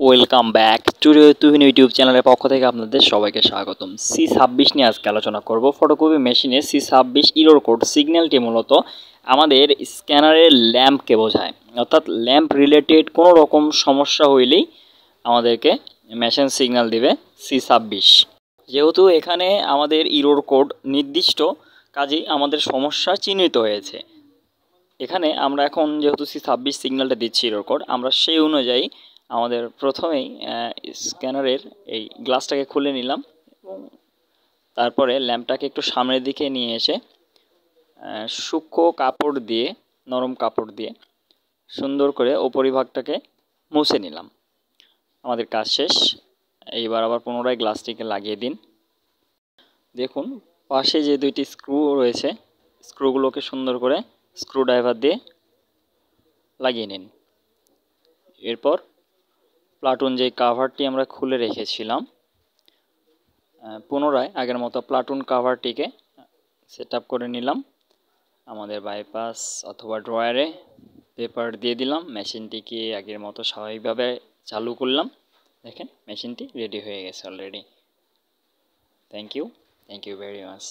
Welcome back to Tuhin YouTube চ্যানেলের পক্ষ থেকে আপনাদের সবাইকে স্বাগতম। C26 নিয়ে আজকে আলোচনা করব। ফটোকপি মেশিনে C26 ইরর কোড সিগন্যালটি মূলত আমাদের স্ক্যানারের ল্যাম্পকে বোঝায়, অর্থাৎ ল্যাম্প রিলেটেড কোনো রকম সমস্যা হইলেই আমাদেরকে মেশিন সিগন্যাল দিবে C26। যেহেতু এখানে আমাদের ইরর কোড নির্দিষ্ট, কাজেই আমাদের সমস্যা চিহ্নিত হয়েছে। এখানে আমরা এখন যেহেতু C26 সিগন্যালটা দিচ্ছি ইরর কোড, আমরা সেই অনুযায়ী আমাদের প্রথমেই স্ক্যানারের এই গ্লাসটাকে খুলে নিলাম এবং তারপরে ল্যাম্পটাকে একটু সামনের দিকে নিয়ে এসে সূক্ষ্ম কাপড় দিয়ে, নরম কাপড় দিয়ে সুন্দর করে উপরিভাগটাকে মুছে নিলাম। আমাদের কাজ শেষ। এইবার আবার পুনরায় গ্লাসটিকে লাগিয়ে দিন। দেখুন পাশে যে দুইটি স্ক্রু রয়েছে, স্ক্রুগুলোকে সুন্দর করে স্ক্রু ড্রাইভার দিয়ে লাগিয়ে নিন। এরপর প্লাটুন যে কাভারটি আমরা খুলে রেখেছিলাম, পুনরায় আগের মতো প্লাটুন কাভারটিকে সেট আপ করে নিলাম। আমাদের বাইপাস অথবা ড্রয়ারে পেপার দিয়ে দিলাম। মেশিনটিকে আগের মতো স্বাভাবিকভাবে চালু করলাম। দেখেন মেশিনটি রেডি হয়ে গেছে already. Thank you very much.